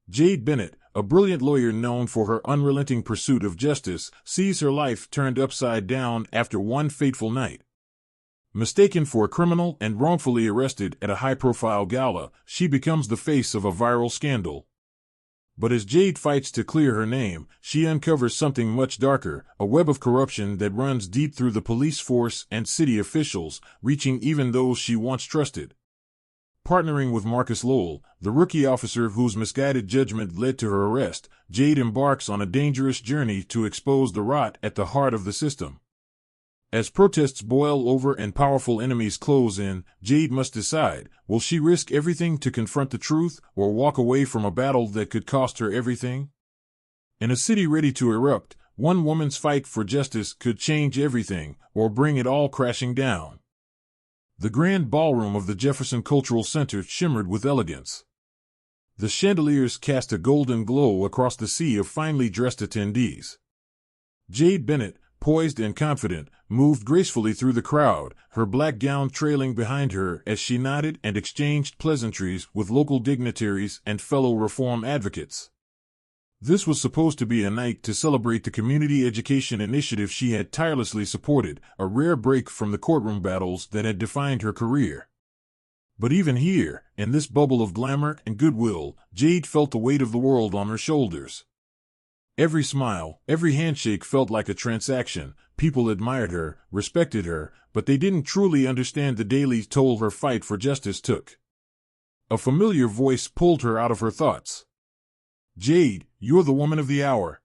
Jade Bennet, a brilliant lawyer known for her unrelenting pursuit of justice, sees her life turned upside down after one fateful night. Mistaken for a criminal and wrongfully arrested at a high-profile gala, she becomes the face of a viral scandal. But as Jade fights to clear her name, she uncovers something much darker, a web of corruption that runs deep through the police force and city officials, reaching even those she once trusted. Partnering with Marcus Lowell, the rookie officer whose misguided judgment led to her arrest, Jade embarks on a dangerous journey to expose the rot at the heart of the system. As protests boil over and powerful enemies close in, Jade must decide, will she risk everything to confront the truth or walk away from a battle that could cost her everything? In a city ready to erupt, one woman's fight for justice could change everything or bring it all crashing down. The grand ballroom of the Jefferson Cultural Center shimmered with elegance. The chandeliers cast a golden glow across the sea of finely dressed attendees. Jade Bennet, poised and confident, moved gracefully through the crowd, her black gown trailing behind her as she nodded and exchanged pleasantries with local dignitaries and fellow reform advocates. This was supposed to be a night to celebrate the community education initiative she had tirelessly supported, a rare break from the courtroom battles that had defined her career. But even here, in this bubble of glamour and goodwill, Jade felt the weight of the world on her shoulders. Every smile, every handshake felt like a transaction. People admired her, respected her, but they didn't truly understand the daily toll her fight for justice took. A familiar voice pulled her out of her thoughts. "Jade, you're the woman of the hour."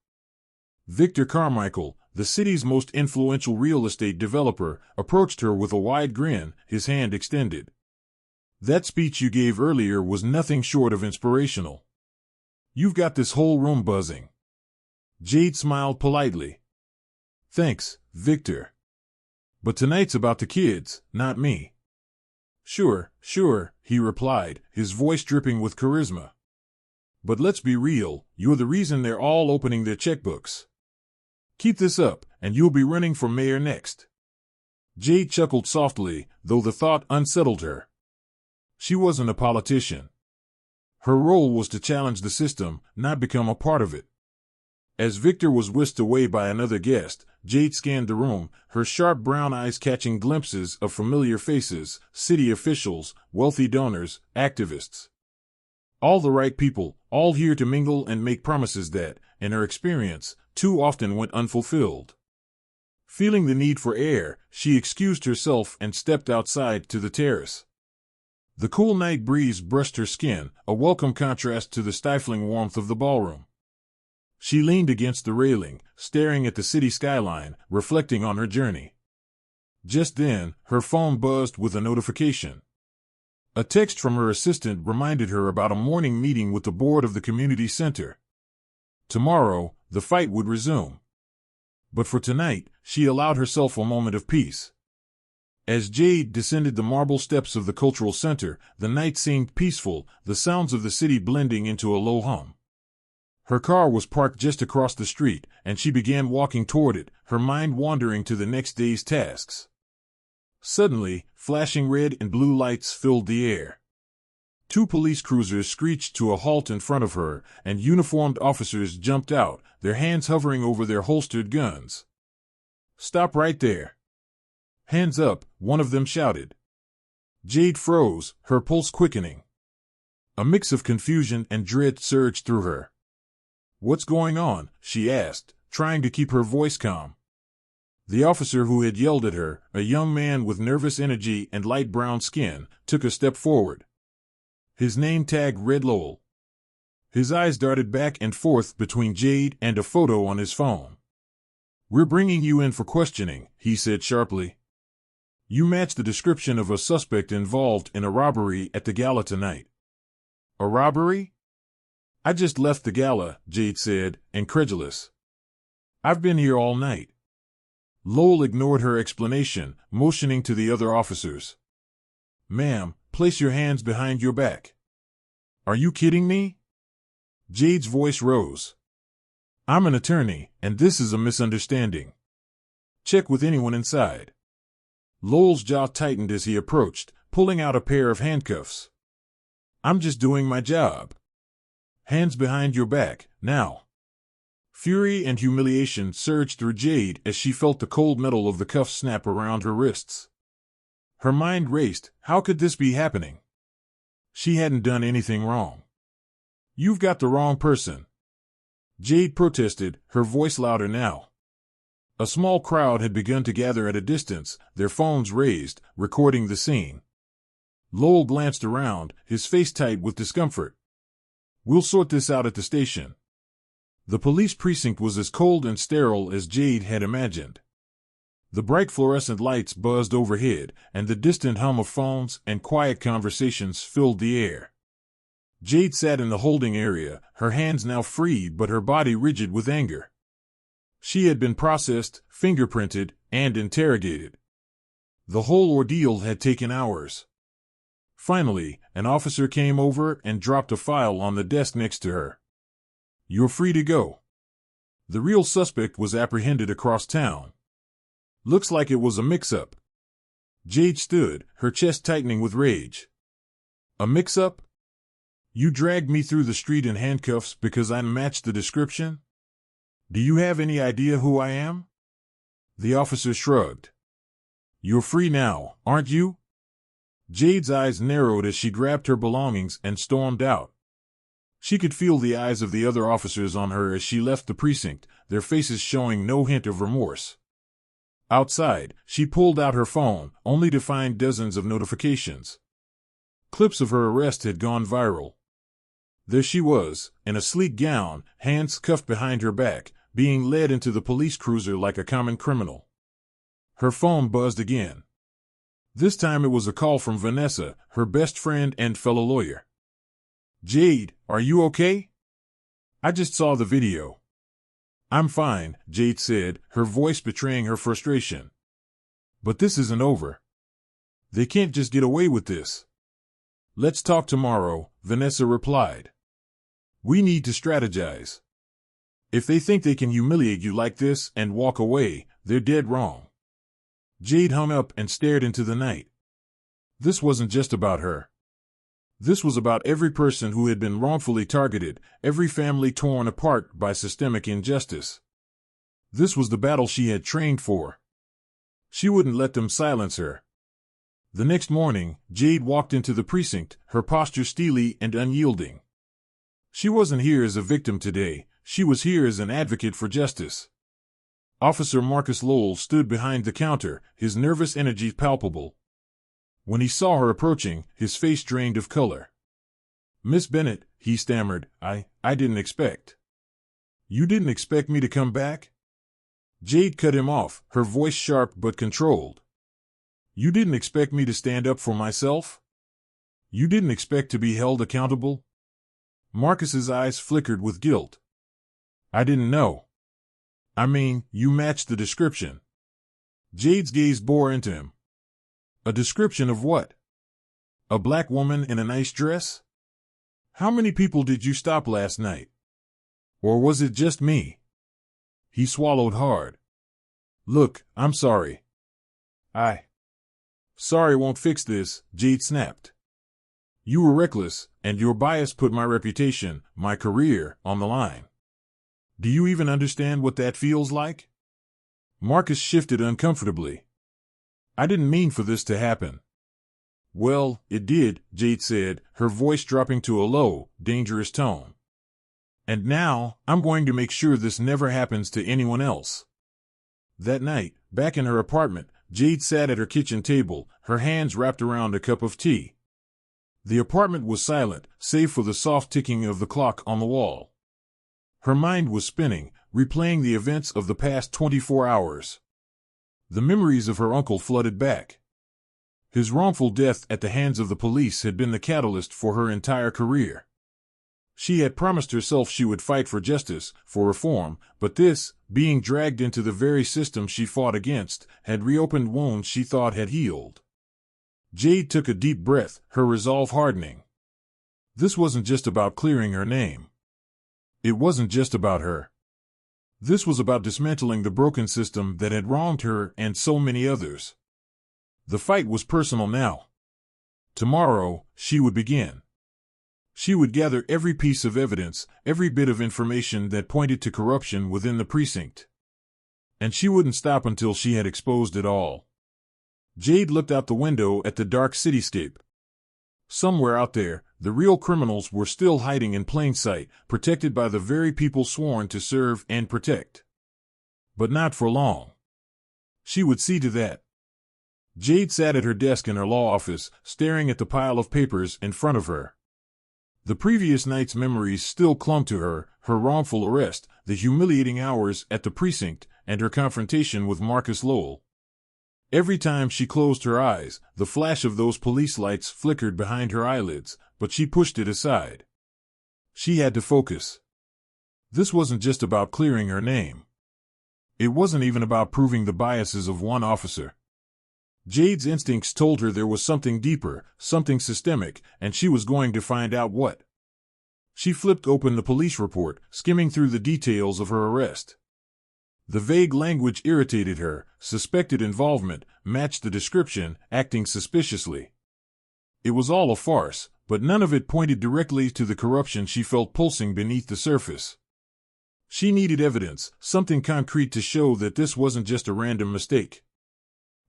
Victor Carmichael, the city's most influential real estate developer, approached her with a wide grin, his hand extended. "That speech you gave earlier was nothing short of inspirational. You've got this whole room buzzing." Jade smiled politely. "Thanks, Victor. But tonight's about the kids, not me." Sure, he replied, his voice dripping with charisma. "But let's be real, you're the reason they're all opening their checkbooks. Keep this up, and you'll be running for mayor next." Jade chuckled softly, though the thought unsettled her. She wasn't a politician. Her role was to challenge the system, not become a part of it. As Victor was whisked away by another guest, Jade scanned the room, her sharp brown eyes catching glimpses of familiar faces, city officials, wealthy donors, activists. All the right people, all here to mingle and make promises that, in her experience, too often went unfulfilled. Feeling the need for air, she excused herself and stepped outside to the terrace. The cool night breeze brushed her skin, a welcome contrast to the stifling warmth of the ballroom. She leaned against the railing, staring at the city skyline, reflecting on her journey. Just then, her phone buzzed with a notification. A text from her assistant reminded her about a morning meeting with the board of the community center. Tomorrow, the fight would resume. But for tonight, she allowed herself a moment of peace. As Jade descended the marble steps of the cultural center, the night seemed peaceful, the sounds of the city blending into a low hum. Her car was parked just across the street, and she began walking toward it, her mind wandering to the next day's tasks. Suddenly, flashing red and blue lights filled the air. Two police cruisers screeched to a halt in front of her, and uniformed officers jumped out, their hands hovering over their holstered guns. "Stop right there." "Hands up," one of them shouted. Jade froze, her pulse quickening. A mix of confusion and dread surged through her. "What's going on?" she asked, trying to keep her voice calm. The officer who had yelled at her, a young man with nervous energy and light brown skin, took a step forward. His name tag read Lowell. His eyes darted back and forth between Jade and a photo on his phone. "We're bringing you in for questioning," he said sharply. "You match the description of a suspect involved in a robbery at the gala tonight." "A robbery?" "I just left the gala," Jade said, incredulous. "I've been here all night." Lowell ignored her explanation, motioning to the other officers. "Ma'am, place your hands behind your back." "Are you kidding me?" Jade's voice rose. "I'm an attorney, and this is a misunderstanding. Check with anyone inside." Lowell's jaw tightened as he approached, pulling out a pair of handcuffs. "I'm just doing my job." Hands behind your back, now. Fury and humiliation surged through Jade as she felt the cold metal of the cuffs snap around her wrists. Her mind raced. How could this be happening? She hadn't done anything wrong. You've got the wrong person, Jade protested, her voice louder now. A small crowd had begun to gather at a distance, their phones raised, recording the scene. Lowell glanced around, his face tight with discomfort. We'll sort this out at the station. The police precinct was as cold and sterile as Jade had imagined. The bright fluorescent lights buzzed overhead, and the distant hum of phones and quiet conversations filled the air. Jade sat in the holding area, her hands now free but her body rigid with anger. She had been processed, fingerprinted, and interrogated. The whole ordeal had taken hours. Finally, an officer came over and dropped a file on the desk next to her. You're free to go. The real suspect was apprehended across town. Looks like it was a mix-up. Jade stood, her chest tightening with rage. A mix-up? You dragged me through the street in handcuffs because I matched the description? Do you have any idea who I am? The officer shrugged. You're free now, aren't you? Jade's eyes narrowed as she grabbed her belongings and stormed out. She could feel the eyes of the other officers on her as she left the precinct, their faces showing no hint of remorse. Outside, she pulled out her phone, only to find dozens of notifications. Clips of her arrest had gone viral. There she was, in a sleek gown, hands cuffed behind her back, being led into the police cruiser like a common criminal. Her phone buzzed again. This time it was a call from Vanessa, her best friend and fellow lawyer. Jade, are you okay? I just saw the video. I'm fine, Jade said, her voice betraying her frustration. But this isn't over. They can't just get away with this. Let's talk tomorrow, Vanessa replied. We need to strategize. If they think they can humiliate you like this and walk away, they're dead wrong. Jade hung up and stared into the night. This wasn't just about her. This was about every person who had been wrongfully targeted, every family torn apart by systemic injustice. This was the battle she had trained for. She wouldn't let them silence her. The next morning, Jade walked into the precinct, her posture steely and unyielding. She wasn't here as a victim today, she was here as an advocate for justice. Officer Marcus Lowell stood behind the counter, his nervous energy palpable. When he saw her approaching, his face drained of color. Miss Bennet, he stammered, I didn't expect. You didn't expect me to come back? Jade cut him off, her voice sharp but controlled. You didn't expect me to stand up for myself? You didn't expect to be held accountable? Marcus's eyes flickered with guilt. I didn't know. I mean, you matched the description. Jade's gaze bore into him. A description of what? A black woman in a nice dress? How many people did you stop last night? Or was it just me? He swallowed hard. Look, I'm sorry. Sorry won't fix this, Jade snapped. You were reckless, and your bias put my reputation, my career, on the line. Do you even understand what that feels like? Marcus shifted uncomfortably. I didn't mean for this to happen. Well, it did, Jade said, her voice dropping to a low, dangerous tone. And now, I'm going to make sure this never happens to anyone else. That night, back in her apartment, Jade sat at her kitchen table, her hands wrapped around a cup of tea. The apartment was silent, save for the soft ticking of the clock on the wall. Her mind was spinning, replaying the events of the past 24 hours. The memories of her uncle flooded back. His wrongful death at the hands of the police had been the catalyst for her entire career. She had promised herself she would fight for justice, for reform, but this, being dragged into the very system she fought against, had reopened wounds she thought had healed. Jade took a deep breath, her resolve hardening. This wasn't just about clearing her name. It wasn't just about her. This was about dismantling the broken system that had wronged her and so many others. The fight was personal now. Tomorrow, she would begin. She would gather every piece of evidence, every bit of information that pointed to corruption within the precinct. And she wouldn't stop until she had exposed it all. Jade looked out the window at the dark cityscape. Somewhere out there, the real criminals were still hiding in plain sight, protected by the very people sworn to serve and protect. But not for long. She would see to that. Jade sat at her desk in her law office, staring at the pile of papers in front of her. The previous night's memories still clung to her, her wrongful arrest, the humiliating hours at the precinct, and her confrontation with Marcus Lowell. Every time she closed her eyes, the flash of those police lights flickered behind her eyelids, but she pushed it aside. She had to focus. This wasn't just about clearing her name. It wasn't even about proving the biases of one officer. Jade's instincts told her there was something deeper, something systemic, and she was going to find out what. She flipped open the police report, skimming through the details of her arrest. The vague language irritated her, suspected involvement, matched the description, acting suspiciously. It was all a farce, but none of it pointed directly to the corruption she felt pulsing beneath the surface. She needed evidence, something concrete to show that this wasn't just a random mistake.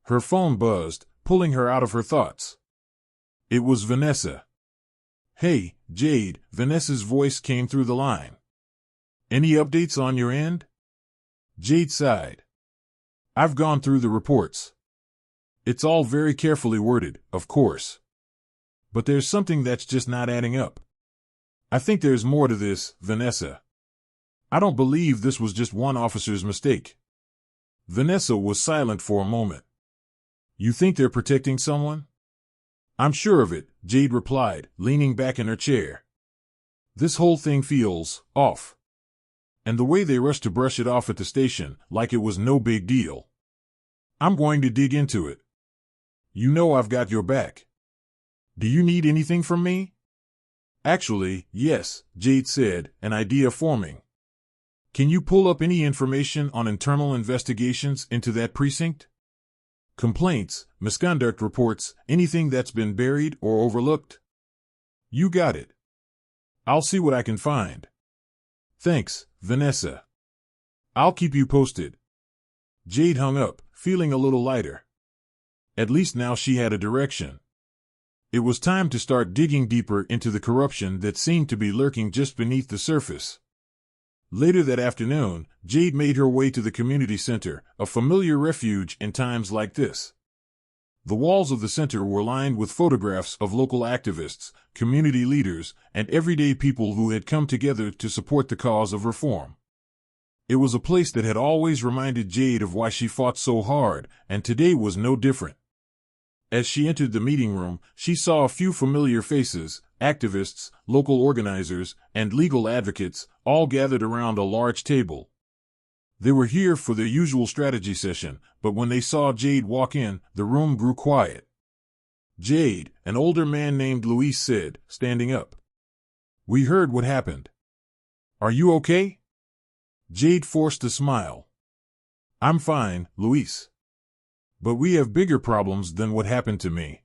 Her phone buzzed, pulling her out of her thoughts. It was Vanessa. "Hey, Jade," Vanessa's voice came through the line. "Any updates on your end?" Jade sighed. "I've gone through the reports. It's all very carefully worded, of course. But there's something that's just not adding up. I think there's more to this, Vanessa. I don't believe this was just one officer's mistake." Vanessa was silent for a moment. "You think they're protecting someone?" "I'm sure of it," Jade replied, leaning back in her chair. "This whole thing feels off. And the way they rushed to brush it off at the station, like it was no big deal. I'm going to dig into it. You know I've got your back. Do you need anything from me?" "Actually, yes," Jade said, an idea forming. "Can you pull up any information on internal investigations into that precinct? Complaints, misconduct reports, anything that's been buried or overlooked?" "You got it. I'll see what I can find." "Thanks, Vanessa. I'll keep you posted." Jade hung up, feeling a little lighter. At least now she had a direction. It was time to start digging deeper into the corruption that seemed to be lurking just beneath the surface. Later that afternoon, Jade made her way to the community center, a familiar refuge in times like this. The walls of the center were lined with photographs of local activists, community leaders, and everyday people who had come together to support the cause of reform. It was a place that had always reminded Jade of why she fought so hard, and today was no different. As she entered the meeting room, she saw a few familiar faces, activists, local organizers, and legal advocates, all gathered around a large table. They were here for their usual strategy session, but when they saw Jade walk in, the room grew quiet. "Jade," an older man named Luis said, standing up. "We heard what happened. Are you okay?" Jade forced a smile. "I'm fine, Luis. But we have bigger problems than what happened to me."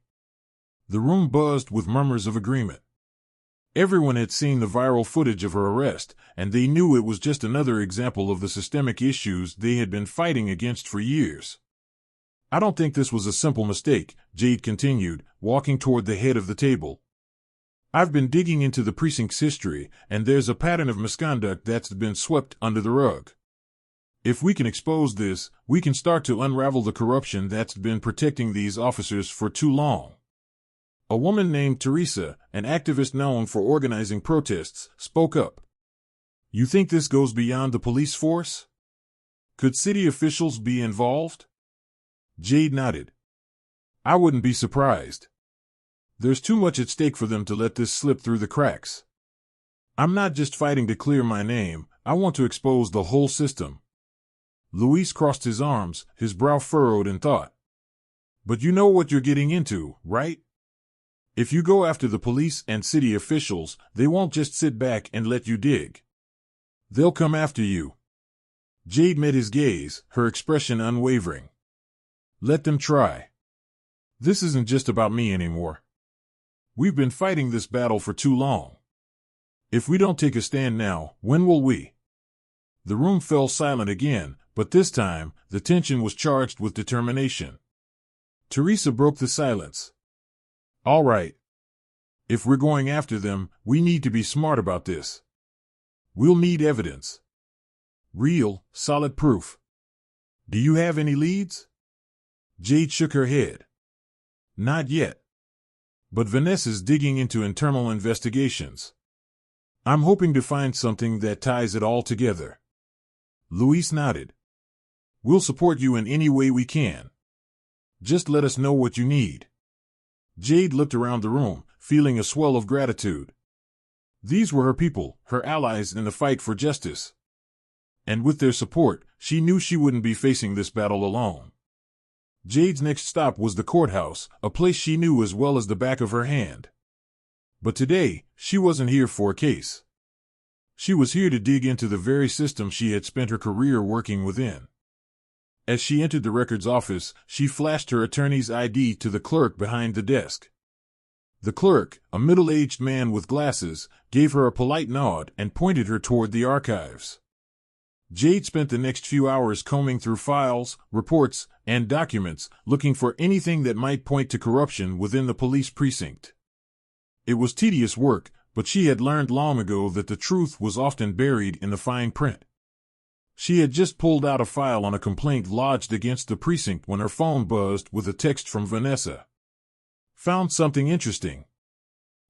The room buzzed with murmurs of agreement. Everyone had seen the viral footage of her arrest, and they knew it was just another example of the systemic issues they had been fighting against for years. "I don't think this was a simple mistake," Jade continued, walking toward the head of the table. "I've been digging into the precinct's history, and there's a pattern of misconduct that's been swept under the rug. If we can expose this, we can start to unravel the corruption that's been protecting these officers for too long." A woman named Teresa, an activist known for organizing protests, spoke up. "You think this goes beyond the police force? Could city officials be involved?" Jade nodded. "I wouldn't be surprised. There's too much at stake for them to let this slip through the cracks. I'm not just fighting to clear my name, I want to expose the whole system." Luis crossed his arms, his brow furrowed in thought. "But you know what you're getting into, right? If you go after the police and city officials, they won't just sit back and let you dig. They'll come after you." Jade met his gaze, her expression unwavering. "Let them try. This isn't just about me anymore. We've been fighting this battle for too long. If we don't take a stand now, when will we? The room fell silent again, but this time, the tension was charged with determination. Teresa broke the silence. All right. If we're going after them, we need to be smart about this. We'll need evidence. Real, solid proof. Do you have any leads? Jade shook her head. Not yet. But Vanessa's digging into internal investigations. I'm hoping to find something that ties it all together. Luis nodded. We'll support you in any way we can. Just let us know what you need. Jade looked around the room, feeling a swell of gratitude. These were her people, her allies in the fight for justice. And with their support, she knew she wouldn't be facing this battle alone. Jade's next stop was the courthouse, a place she knew as well as the back of her hand. But today, she wasn't here for a case. She was here to dig into the very system she had spent her career working within. As she entered the records office, she flashed her attorney's ID to the clerk behind the desk. The clerk, a middle-aged man with glasses, gave her a polite nod and pointed her toward the archives. Jade spent the next few hours combing through files, reports, and documents, looking for anything that might point to corruption within the police precinct. It was tedious work, but she had learned long ago that the truth was often buried in the fine print. She had just pulled out a file on a complaint lodged against the precinct when her phone buzzed with a text from Vanessa. Found something interesting.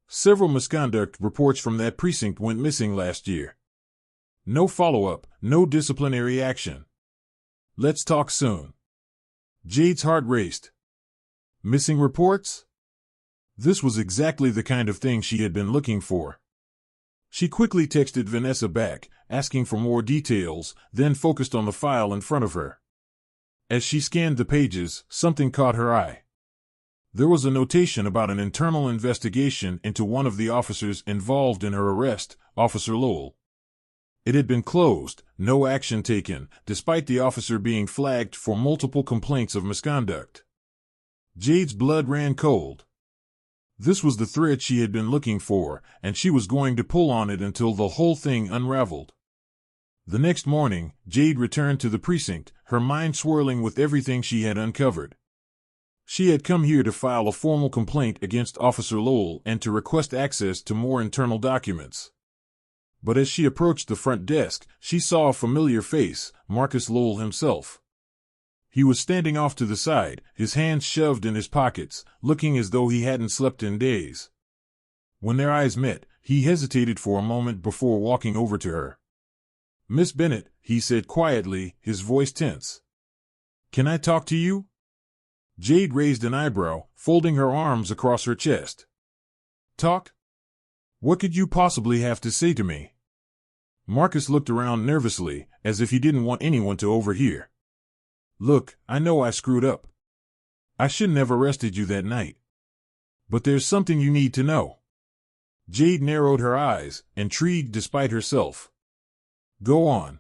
Several misconduct reports from that precinct went missing last year. No follow-up, no disciplinary action. Let's talk soon. Jade's heart raced. Missing reports? This was exactly the kind of thing she had been looking for. She quickly texted Vanessa back, asking for more details, then focused on the file in front of her. As she scanned the pages, something caught her eye. There was a notation about an internal investigation into one of the officers involved in her arrest, Officer Lowell. It had been closed, no action taken, despite the officer being flagged for multiple complaints of misconduct. Jade's blood ran cold. This was the thread she had been looking for, and she was going to pull on it until the whole thing unraveled. The next morning, Jade returned to the precinct, her mind swirling with everything she had uncovered. She had come here to file a formal complaint against Officer Lowell and to request access to more internal documents. But as she approached the front desk, she saw a familiar face, Marcus Lowell himself. He was standing off to the side, his hands shoved in his pockets, looking as though he hadn't slept in days. When their eyes met, he hesitated for a moment before walking over to her. "Miss Bennet," he said quietly, his voice tense. "Can I talk to you?" Jade raised an eyebrow, folding her arms across her chest. "Talk? What could you possibly have to say to me?" Marcus looked around nervously, as if he didn't want anyone to overhear. "Look, I know I screwed up. I shouldn't have arrested you that night. But there's something you need to know." Jade narrowed her eyes, intrigued despite herself. "Go on."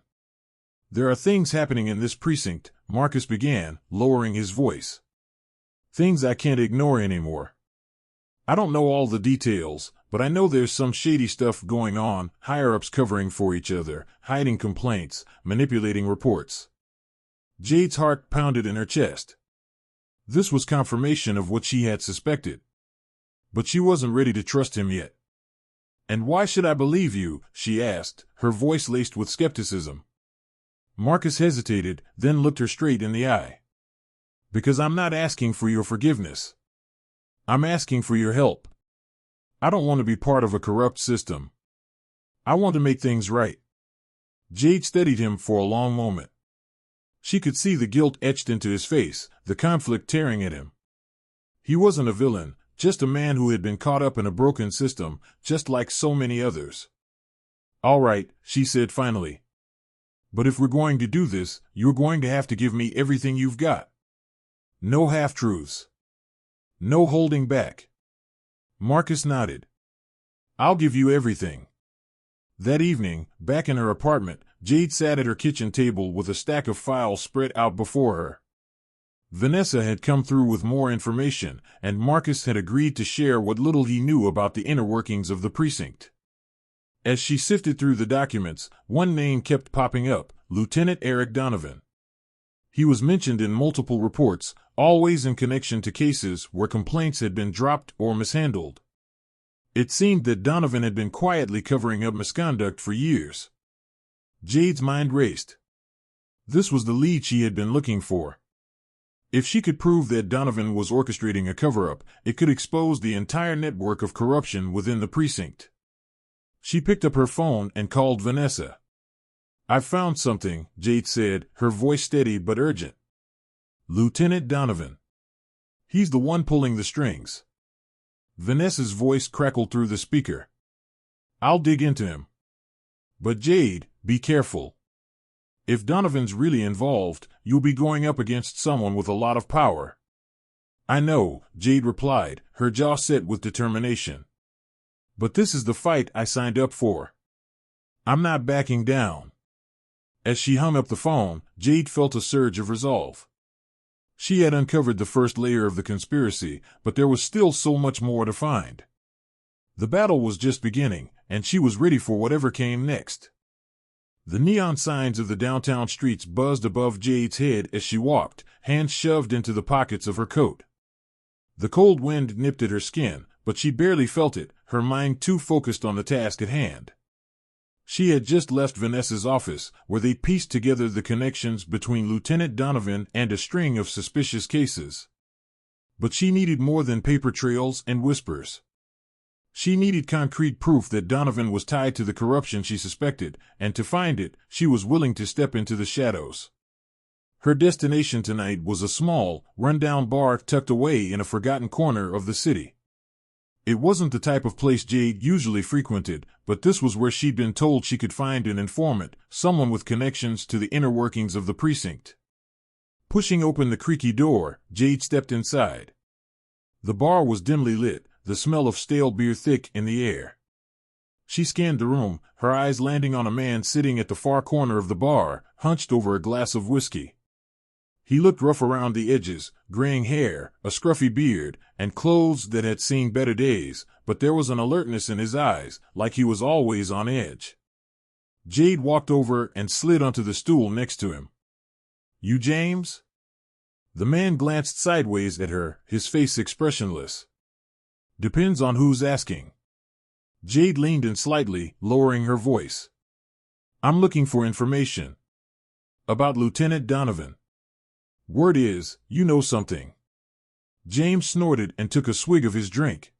"There are things happening in this precinct," Marcus began, lowering his voice. "Things I can't ignore anymore. I don't know all the details, but I know there's some shady stuff going on, higher-ups covering for each other, hiding complaints, manipulating reports." Jade's heart pounded in her chest. This was confirmation of what she had suspected. But she wasn't ready to trust him yet. "And why should I believe you?" she asked, her voice laced with skepticism. Marcus hesitated, then looked her straight in the eye. "Because I'm not asking for your forgiveness. I'm asking for your help. I don't want to be part of a corrupt system. I want to make things right." Jade studied him for a long moment. She could see the guilt etched into his face, the conflict tearing at him. He wasn't a villain, just a man who had been caught up in a broken system, just like so many others. "All right," she said finally. "But if we're going to do this, you're going to have to give me everything you've got. No half-truths. No holding back." Marcus nodded. "I'll give you everything." That evening, back in her apartment, Jade sat at her kitchen table with a stack of files spread out before her. Vanessa had come through with more information, and Marcus had agreed to share what little he knew about the inner workings of the precinct. As she sifted through the documents, one name kept popping up: Lieutenant Eric Donovan. He was mentioned in multiple reports, always in connection to cases where complaints had been dropped or mishandled. It seemed that Donovan had been quietly covering up misconduct for years. Jade's mind raced. This was the lead she had been looking for. If she could prove that Donovan was orchestrating a cover-up, it could expose the entire network of corruption within the precinct. She picked up her phone and called Vanessa. "I've found something," Jade said, her voice steady but urgent. "Lieutenant Donovan. He's the one pulling the strings." Vanessa's voice crackled through the speaker. "I'll dig into him. But Jade, be careful. If Donovan's really involved, you'll be going up against someone with a lot of power." "I know," Jade replied, her jaw set with determination. "But this is the fight I signed up for. I'm not backing down." As she hung up the phone, Jade felt a surge of resolve. She had uncovered the first layer of the conspiracy, but there was still so much more to find. The battle was just beginning, and she was ready for whatever came next. The neon signs of the downtown streets buzzed above Jade's head as she walked, hands shoved into the pockets of her coat. The cold wind nipped at her skin, but she barely felt it, her mind too focused on the task at hand. She had just left Vanessa's office, where they pieced together the connections between Lieutenant Donovan and a string of suspicious cases. But she needed more than paper trails and whispers. She needed concrete proof that Donovan was tied to the corruption she suspected, and to find it, she was willing to step into the shadows. Her destination tonight was a small, run-down bar tucked away in a forgotten corner of the city. It wasn't the type of place Jade usually frequented, but this was where she'd been told she could find an informant, someone with connections to the inner workings of the precinct. Pushing open the creaky door, Jade stepped inside. The bar was dimly lit, the smell of stale beer thick in the air. She scanned the room, her eyes landing on a man sitting at the far corner of the bar, hunched over a glass of whiskey. He looked rough around the edges, graying hair, a scruffy beard, and clothes that had seen better days, but there was an alertness in his eyes, like he was always on edge. Jade walked over and slid onto the stool next to him. "You James?" The man glanced sideways at her, his face expressionless. "Depends on who's asking." Jade leaned in slightly, lowering her voice. "I'm looking for information. About Lieutenant Donovan. Word is, you know something." James snorted and took a swig of his drink.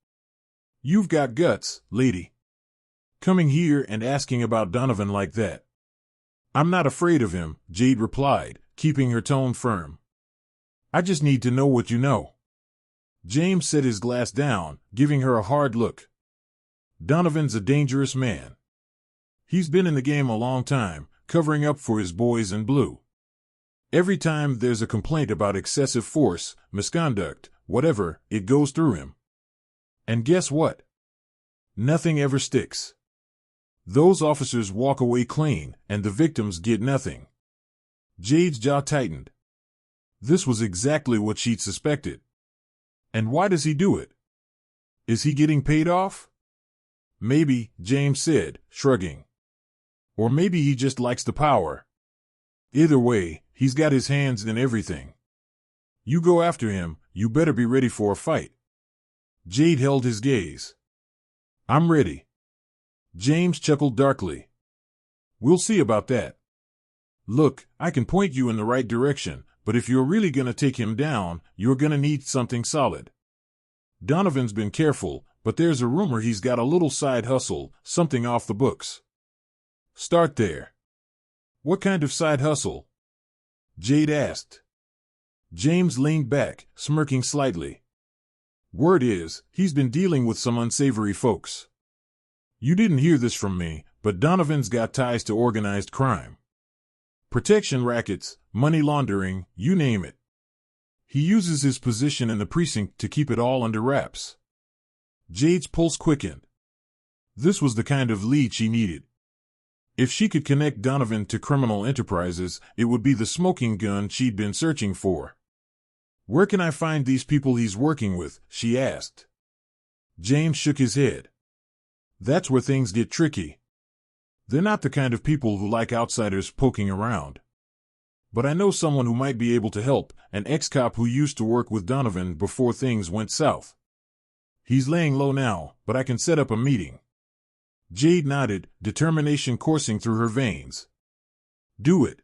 "You've got guts, lady. Coming here and asking about Donovan like that." "I'm not afraid of him," Jade replied, keeping her tone firm. "I just need to know what you know." James set his glass down, giving her a hard look. "Donovan's a dangerous man. He's been in the game a long time, covering up for his boys in blue. Every time there's a complaint about excessive force, misconduct, whatever, it goes through him. And guess what? Nothing ever sticks. Those officers walk away clean, and the victims get nothing." Jade's jaw tightened. This was exactly what she'd suspected. And why does he do it? Is he getting paid off? "Maybe," James said, shrugging. "Or maybe he just likes the power. Either way, he's got his hands in everything. You go after him, you better be ready for a fight." Jade held his gaze. "I'm ready." James chuckled darkly. "We'll see about that. Look, I can point you in the right direction, but if you're really gonna take him down, you're gonna need something solid. Donovan's been careful, but there's a rumor he's got a little side hustle, something off the books. Start there." "What kind of side hustle?" Jade asked. James leaned back, smirking slightly. "Word is, he's been dealing with some unsavory folks. You didn't hear this from me, but Donovan's got ties to organized crime. Protection rackets, money laundering, you name it. He uses his position in the precinct to keep it all under wraps." Jade's pulse quickened. This was the kind of lead she needed. If she could connect Donovan to criminal enterprises, it would be the smoking gun she'd been searching for. "Where can I find these people he's working with?" she asked. James shook his head. "That's where things get tricky. They're not the kind of people who like outsiders poking around. But I know someone who might be able to help, an ex-cop who used to work with Donovan before things went south. He's laying low now, but I can set up a meeting. Jade nodded, determination coursing through her veins. Do it.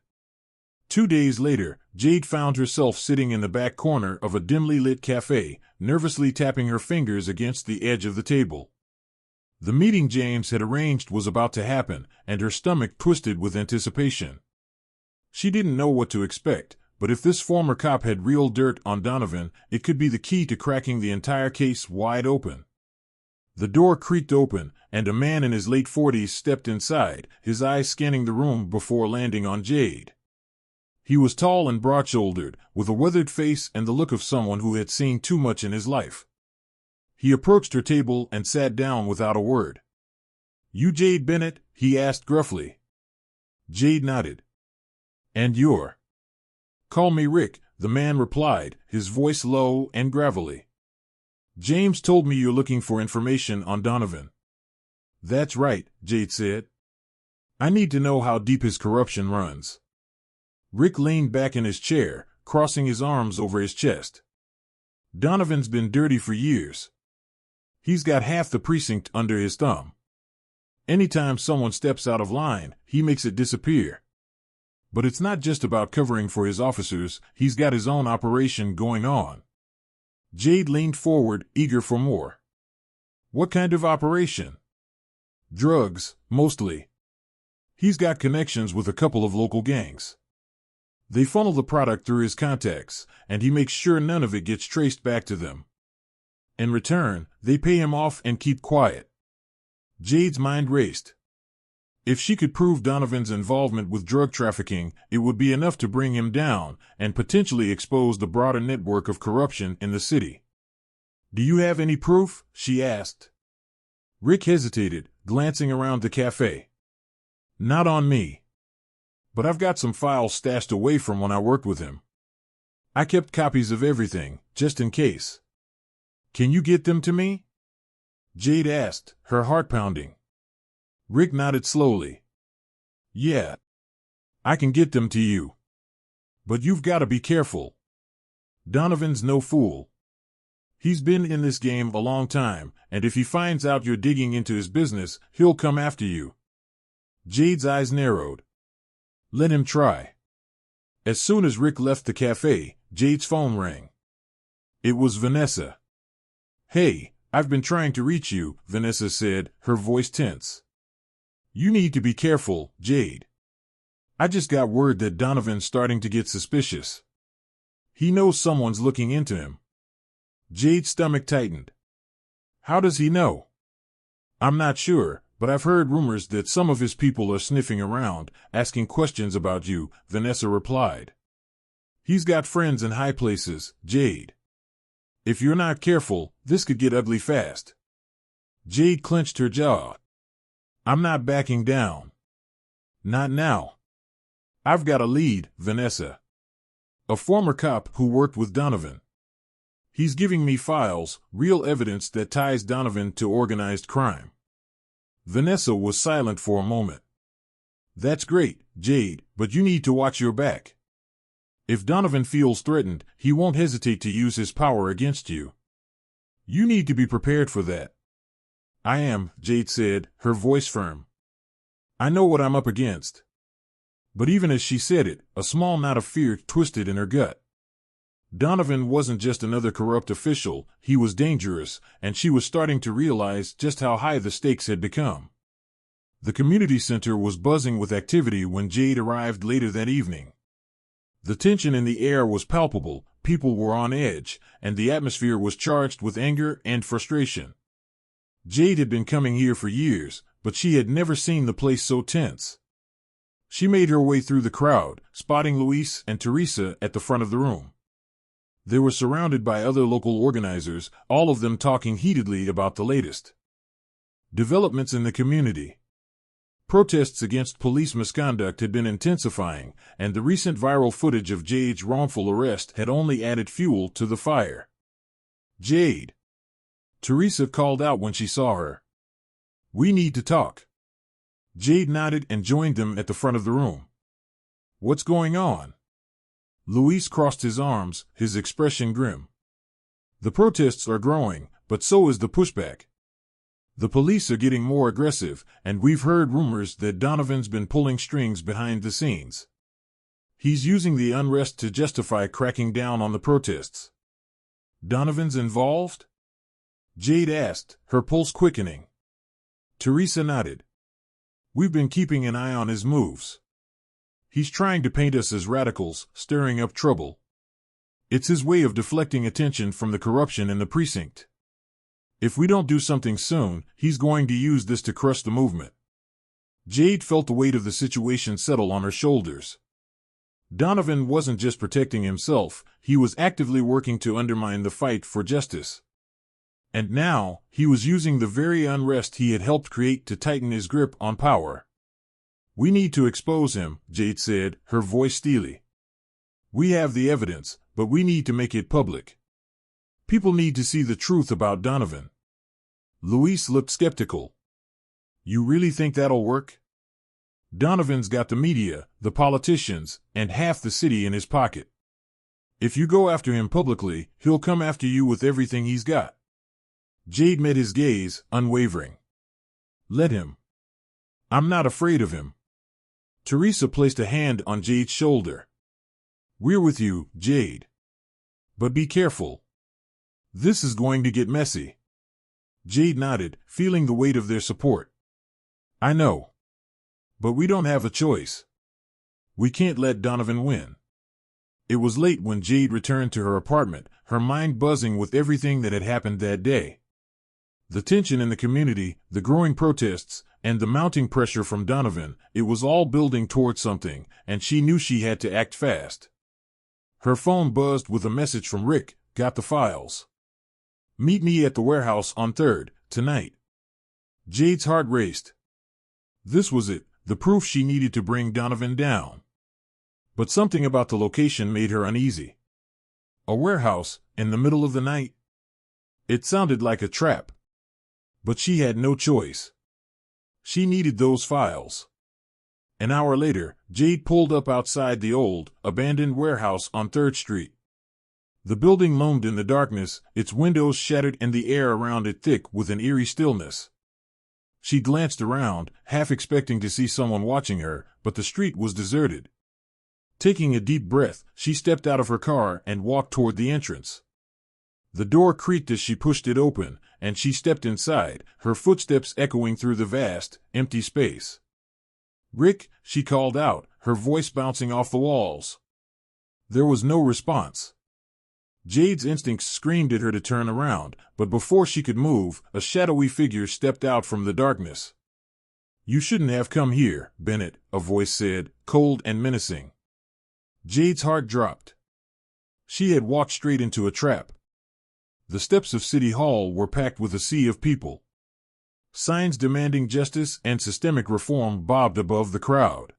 2 days later, Jade found herself sitting in the back corner of a dimly lit cafe, nervously tapping her fingers against the edge of the table. The meeting James had arranged was about to happen, and her stomach twisted with anticipation. She didn't know what to expect, but if this former cop had real dirt on Donovan, it could be the key to cracking the entire case wide open. The door creaked open, and a man in his late 40s stepped inside, his eyes scanning the room before landing on Jade. He was tall and broad-shouldered, with a weathered face and the look of someone who had seen too much in his life. He approached her table and sat down without a word. "You Jade Bennet?" he asked gruffly. Jade nodded. "And you're?" "Call me Rick," the man replied, his voice low and gravelly. "James told me you're looking for information on Donovan." "That's right," Jade said. "I need to know how deep his corruption runs." Rick leaned back in his chair, crossing his arms over his chest. "Donovan's been dirty for years. He's got half the precinct under his thumb. Anytime someone steps out of line, he makes it disappear. But it's not just about covering for his officers, he's got his own operation going on." Jade leaned forward, eager for more. "What kind of operation?" "Drugs, mostly. He's got connections with a couple of local gangs. They funnel the product through his contacts, and he makes sure none of it gets traced back to them. In return, they pay him off and keep quiet." Jade's mind raced. If she could prove Donovan's involvement with drug trafficking, it would be enough to bring him down and potentially expose the broader network of corruption in the city. "Do you have any proof?" she asked. Rick hesitated, glancing around the cafe. "Not on me. But I've got some files stashed away from when I worked with him. I kept copies of everything, just in case." "Can you get them to me?" Jade asked, her heart pounding. Rick nodded slowly. "Yeah. I can get them to you. But you've got to be careful. Donovan's no fool. He's been in this game a long time, and if he finds out you're digging into his business, he'll come after you." Jade's eyes narrowed. "Let him try." As soon as Rick left the cafe, Jade's phone rang. It was Vanessa. "Hey, I've been trying to reach you," Vanessa said, her voice tense. "You need to be careful, Jade. I just got word that Donovan's starting to get suspicious. He knows someone's looking into him." Jade's stomach tightened. "How does he know?" "I'm not sure, but I've heard rumors that some of his people are sniffing around, asking questions about you," Vanessa replied. "He's got friends in high places, Jade. If you're not careful, this could get ugly fast." Jade clenched her jaw. "I'm not backing down. Not now. I've got a lead, Vanessa. A former cop who worked with Donovan. He's giving me files, real evidence that ties Donovan to organized crime." Vanessa was silent for a moment. "That's great, Jade, but you need to watch your back. If Donovan feels threatened, he won't hesitate to use his power against you. You need to be prepared for that." "I am," Jade said, her voice firm. "I know what I'm up against." But even as she said it, a small knot of fear twisted in her gut. Donovan wasn't just another corrupt official, he was dangerous, and she was starting to realize just how high the stakes had become. The community center was buzzing with activity when Jade arrived later that evening. The tension in the air was palpable, people were on edge, and the atmosphere was charged with anger and frustration. Jade had been coming here for years, but she had never seen the place so tense. She made her way through the crowd, spotting Luis and Teresa at the front of the room. They were surrounded by other local organizers, all of them talking heatedly about the latest developments in the community. Protests against police misconduct had been intensifying, and the recent viral footage of Jade's wrongful arrest had only added fuel to the fire. "Jade!" Teresa called out when she saw her. "We need to talk." Jade nodded and joined them at the front of the room. What's going on? Luis crossed his arms, his expression grim. The protests are growing, but so is the pushback. The police are getting more aggressive, and we've heard rumors that Donovan's been pulling strings behind the scenes. He's using the unrest to justify cracking down on the protests. Donovan's involved? Jade asked, her pulse quickening. Teresa nodded. We've been keeping an eye on his moves. He's trying to paint us as radicals, stirring up trouble. It's his way of deflecting attention from the corruption in the precinct. If we don't do something soon, he's going to use this to crush the movement. Jade felt the weight of the situation settle on her shoulders. Donovan wasn't just protecting himself, he was actively working to undermine the fight for justice. And now, he was using the very unrest he had helped create to tighten his grip on power. We need to expose him, Jade said, her voice steely. We have the evidence, but we need to make it public. People need to see the truth about Donovan. Luis looked skeptical. You really think that'll work? Donovan's got the media, the politicians, and half the city in his pocket. If you go after him publicly, he'll come after you with everything he's got. Jade met his gaze, unwavering. Let him. I'm not afraid of him. Teresa placed a hand on Jade's shoulder. We're with you, Jade. But be careful. This is going to get messy. Jade nodded, feeling the weight of their support. I know. But we don't have a choice. We can't let Donovan win. It was late when Jade returned to her apartment, her mind buzzing with everything that had happened that day. The tension in the community, the growing protests, and the mounting pressure from Donovan, it was all building toward something, and she knew she had to act fast. Her phone buzzed with a message from Rick. Got the files. Meet me at the warehouse on 3rd, tonight. Jade's heart raced. This was it, the proof she needed to bring Donovan down. But something about the location made her uneasy. A warehouse, in the middle of the night? It sounded like a trap. But she had no choice. She needed those files. An hour later, Jade pulled up outside the old, abandoned warehouse on 3rd Street. The building loomed in the darkness, its windows shattered and the air around it thick with an eerie stillness. She glanced around, half expecting to see someone watching her, but the street was deserted. Taking a deep breath, she stepped out of her car and walked toward the entrance. The door creaked as she pushed it open, and she stepped inside, her footsteps echoing through the vast, empty space. Rick, she called out, her voice bouncing off the walls. There was no response. Jade's instincts screamed at her to turn around, but before she could move, a shadowy figure stepped out from the darkness. You shouldn't have come here, Bennet, a voice said, cold and menacing. Jade's heart dropped. She had walked straight into a trap. The steps of City Hall were packed with a sea of people. Signs demanding justice and systemic reform bobbed above the crowd.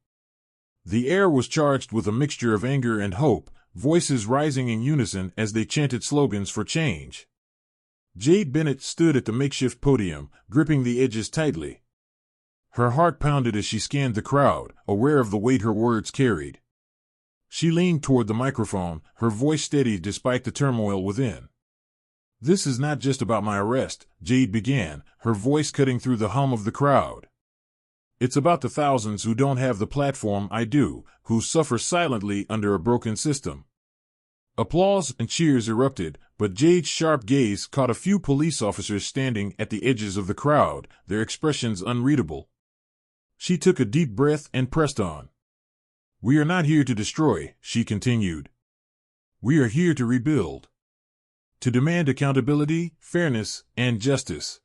The air was charged with a mixture of anger and hope, voices rising in unison as they chanted slogans for change. Jade Bennet stood at the makeshift podium, gripping the edges tightly. Her heart pounded as she scanned the crowd, aware of the weight her words carried. She leaned toward the microphone, her voice steady despite the turmoil within. This is not just about my arrest, Jade began, her voice cutting through the hum of the crowd. It's about the thousands who don't have the platform I do, who suffer silently under a broken system. Applause and cheers erupted, but Jade's sharp gaze caught a few police officers standing at the edges of the crowd, their expressions unreadable. She took a deep breath and pressed on. We are not here to destroy, she continued. We are here to rebuild. To demand accountability, fairness, and justice.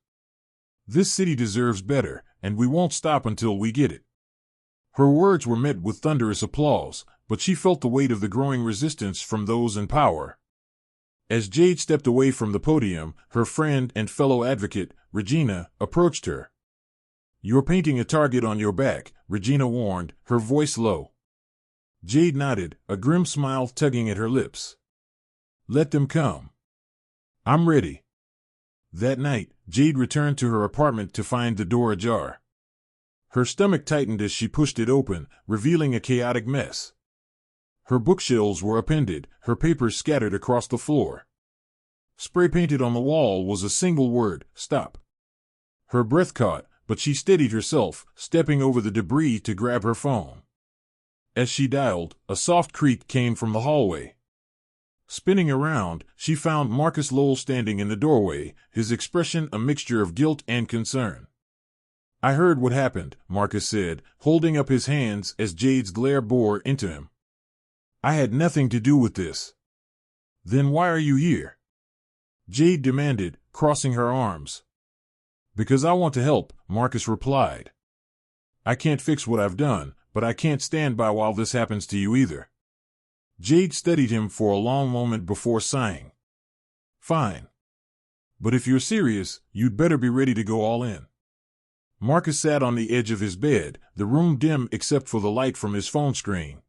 This city deserves better, and we won't stop until we get it. Her words were met with thunderous applause, but she felt the weight of the growing resistance from those in power. As Jade stepped away from the podium, her friend and fellow advocate, Regina, approached her. You're painting a target on your back, Regina warned, her voice low. Jade nodded, a grim smile tugging at her lips. Let them come. I'm ready. That night, Jade returned to her apartment to find the door ajar. Her stomach tightened as she pushed it open, revealing a chaotic mess. Her bookshelves were upended, her papers scattered across the floor. Spray-painted on the wall was a single word, "Stop." Her breath caught, but she steadied herself, stepping over the debris to grab her phone. As she dialed, a soft creak came from the hallway. Spinning around, she found Marcus Lowell standing in the doorway, his expression a mixture of guilt and concern. "I heard what happened," Marcus said, holding up his hands as Jade's glare bore into him. "I had nothing to do with this." "Then why are you here?" Jade demanded, crossing her arms. "Because I want to help," Marcus replied. "I can't fix what I've done, but I can't stand by while this happens to you either." Jade studied him for a long moment before sighing. "Fine. But if you're serious, you'd better be ready to go all in." Marcus sat on the edge of his bed, the room dim except for the light from his phone screen.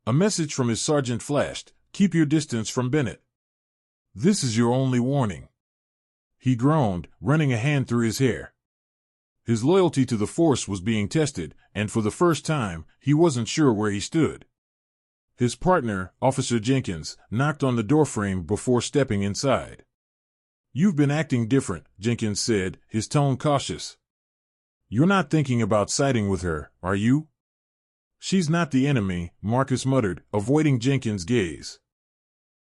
A message from his sergeant flashed, "Keep your distance from Bennet. This is your only warning." He groaned, running a hand through his hair. His loyalty to the force was being tested, and for the first time, he wasn't sure where he stood. His partner, Officer Jenkins, knocked on the doorframe before stepping inside. "You've been acting different," Jenkins said, his tone cautious. "You're not thinking about siding with her, are you?" "She's not the enemy," Marcus muttered, avoiding Jenkins' gaze.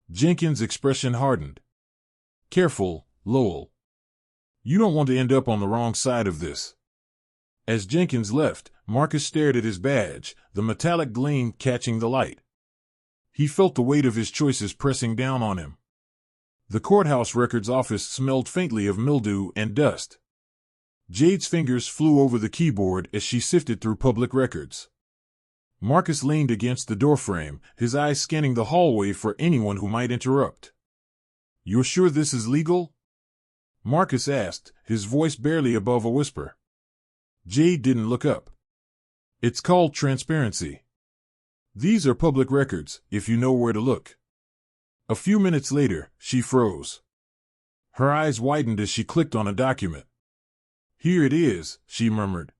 Jenkins' expression hardened. "Careful, Lowell. You don't want to end up on the wrong side of this." As Jenkins left, Marcus stared at his badge, the metallic gleam catching the light. He felt the weight of his choices pressing down on him. The courthouse records office smelled faintly of mildew and dust. Jade's fingers flew over the keyboard as she sifted through public records. Marcus leaned against the doorframe, his eyes scanning the hallway for anyone who might interrupt. "You're sure this is legal?" Marcus asked, his voice barely above a whisper. Jade didn't look up. "It's called transparency. These are public records, if you know where to look." A few minutes later, she froze. Her eyes widened as she clicked on a document. "Here it is," she murmured.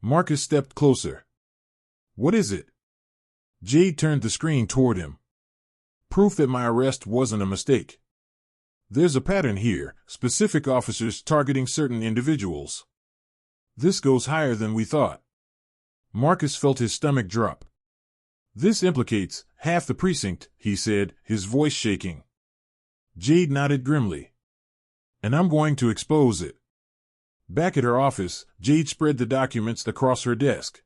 Marcus stepped closer. "What is it?" Jade turned the screen toward him. "Proof that my arrest wasn't a mistake. There's a pattern here, specific officers targeting certain individuals. This goes higher than we thought." Marcus felt his stomach drop. "This implicates half the precinct," he said, his voice shaking. Jade nodded grimly. "And I'm going to expose it." Back at her office, Jade spread the documents across her desk.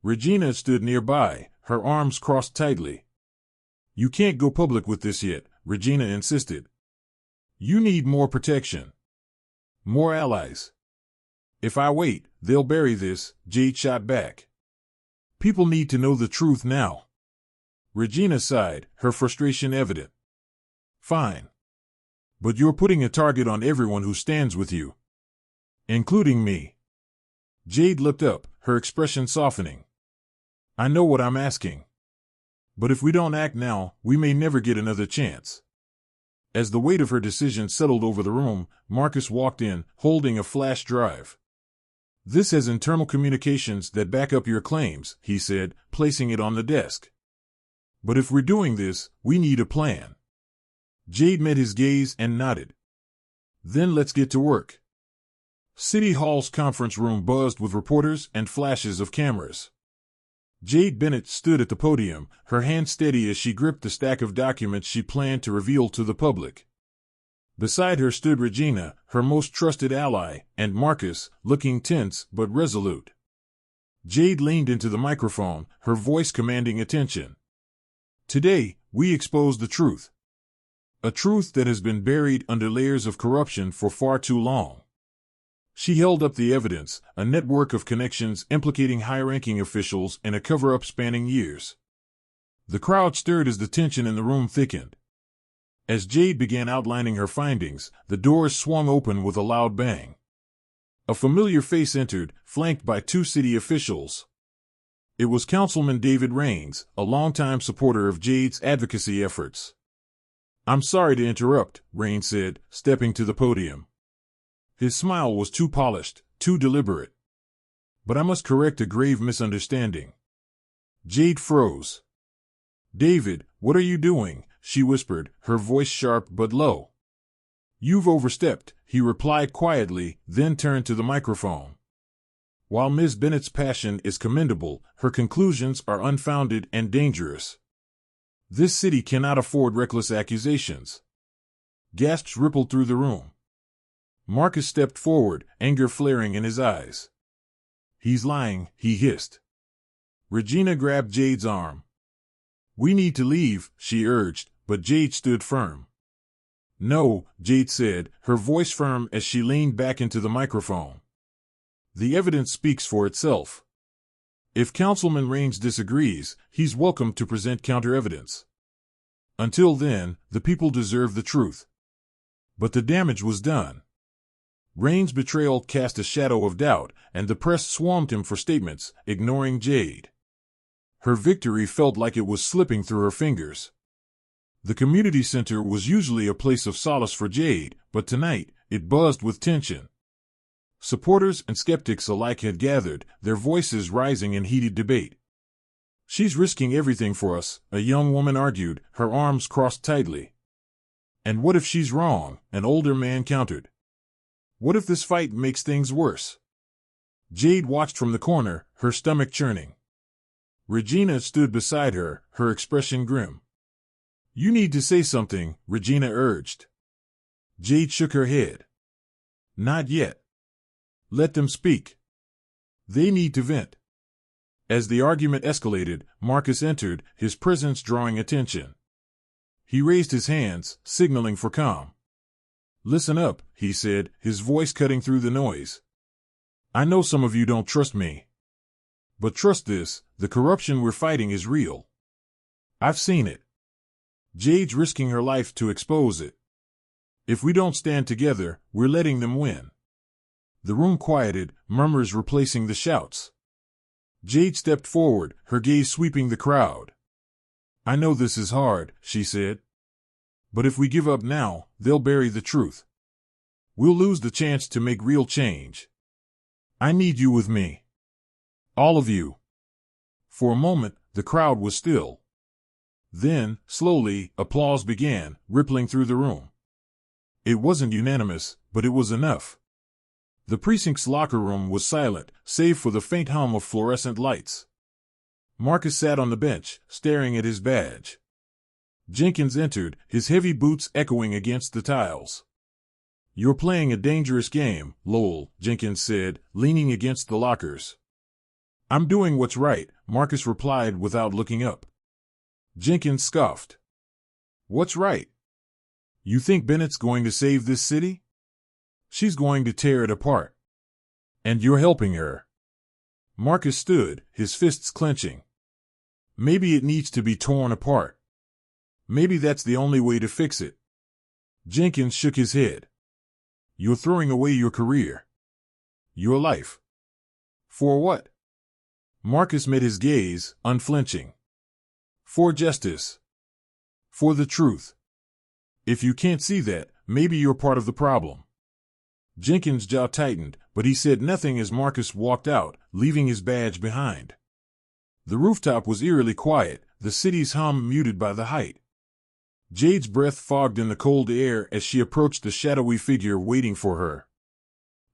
Regina stood nearby, her arms crossed tightly. "You can't go public with this yet," Regina insisted. "You need more protection. More allies." "If I wait, they'll bury this," Jade shot back. "People need to know the truth now." Regina sighed, her frustration evident. "Fine. But you're putting a target on everyone who stands with you. Including me." Jade looked up, her expression softening. "I know what I'm asking. But if we don't act now, we may never get another chance." As the weight of her decision settled over the room, Marcus walked in, holding a flash drive. "This has internal communications that back up your claims," he said, placing it on the desk. "But if we're doing this, we need a plan." Jade met his gaze and nodded. "Then let's get to work." City Hall's conference room buzzed with reporters and flashes of cameras. Jade Bennet stood at the podium, her hand steady as she gripped the stack of documents she planned to reveal to the public. Beside her stood Regina, her most trusted ally, and Marcus, looking tense but resolute. Jade leaned into the microphone, her voice commanding attention. "Today, we expose the truth. A truth that has been buried under layers of corruption for far too long." She held up the evidence, a network of connections implicating high-ranking officials in a cover-up spanning years. The crowd stirred as the tension in the room thickened. As Jade began outlining her findings, the doors swung open with a loud bang. A familiar face entered, flanked by two city officials. It was Councilman David Raines, a longtime supporter of Jade's advocacy efforts. "I'm sorry to interrupt," Raines said, stepping to the podium. His smile was too polished, too deliberate. But I must correct a grave misunderstanding. Jade froze. David, what are you doing? She whispered, her voice sharp but low. You've overstepped, he replied quietly, then turned to the microphone. While Ms. Bennet's passion is commendable, her conclusions are unfounded and dangerous. This city cannot afford reckless accusations. Gasps rippled through the room. Marcus stepped forward, anger flaring in his eyes. He's lying, he hissed. Regina grabbed Jade's arm. We need to leave, she urged, but Jade stood firm. No, Jade said, her voice firm as she leaned back into the microphone. The evidence speaks for itself. If Councilman Raines disagrees, he's welcome to present counter-evidence. Until then, the people deserve the truth. But the damage was done. Raines' betrayal cast a shadow of doubt, and the press swarmed him for statements, ignoring Jade. Her victory felt like it was slipping through her fingers. The community center was usually a place of solace for Jade, but tonight, it buzzed with tension. Supporters and skeptics alike had gathered, their voices rising in heated debate. She's risking everything for us, a young woman argued, her arms crossed tightly. And what if she's wrong? An older man countered. What if this fight makes things worse? Jade watched from the corner, her stomach churning. Regina stood beside her, her expression grim. You need to say something, Regina urged. Jade shook her head. Not yet. Let them speak. They need to vent. As the argument escalated, Marcus entered, his presence drawing attention. He raised his hands, signaling for calm. Listen up, he said, his voice cutting through the noise. I know some of you don't trust me. But trust this, the corruption we're fighting is real. I've seen it. Jade's risking her life to expose it. If we don't stand together, we're letting them win. The room quieted, murmurs replacing the shouts. Jade stepped forward, her gaze sweeping the crowd. I know this is hard, she said. But if we give up now, they'll bury the truth. We'll lose the chance to make real change. I need you with me. All of you. For a moment, the crowd was still. Then, slowly, applause began, rippling through the room. It wasn't unanimous, but it was enough. The precinct's locker room was silent, save for the faint hum of fluorescent lights. Marcus sat on the bench, staring at his badge. Jenkins entered, his heavy boots echoing against the tiles. You're playing a dangerous game, Lowell, Jenkins said, leaning against the lockers. I'm doing what's right, Marcus replied without looking up. Jenkins scoffed. What's right? You think Bennett's going to save this city? She's going to tear it apart. And you're helping her. Marcus stood, his fists clenching. Maybe it needs to be torn apart. Maybe that's the only way to fix it. Jenkins shook his head. You're throwing away your career. Your life. For what? Marcus met his gaze, unflinching. For justice. For the truth. If you can't see that, maybe you're part of the problem. Jenkins' jaw tightened, but he said nothing as Marcus walked out, leaving his badge behind. The rooftop was eerily quiet, the city's hum muted by the height. Jade's breath fogged in the cold air as she approached the shadowy figure waiting for her.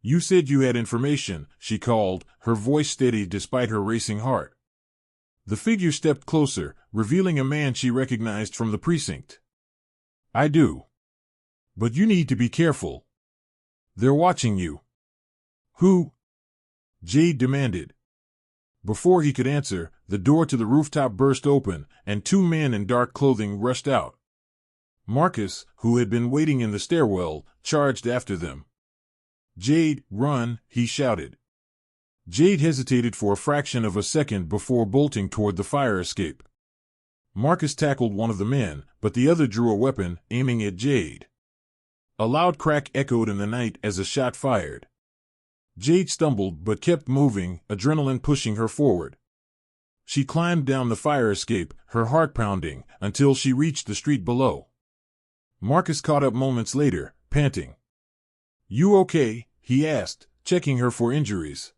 You said you had information, she called, her voice steady despite her racing heart. The figure stepped closer, revealing a man she recognized from the precinct. I do. But you need to be careful. They're watching you. Who? Jade demanded. Before he could answer, the door to the rooftop burst open, and two men in dark clothing rushed out. Marcus, who had been waiting in the stairwell, charged after them. Jade, run, he shouted. Jade hesitated for a fraction of a second before bolting toward the fire escape. Marcus tackled one of the men, but the other drew a weapon, aiming at Jade. A loud crack echoed in the night as a shot fired. Jade stumbled but kept moving, adrenaline pushing her forward. She climbed down the fire escape, her heart pounding, until she reached the street below. Marcus caught up moments later, panting. You okay? He asked, checking her for injuries.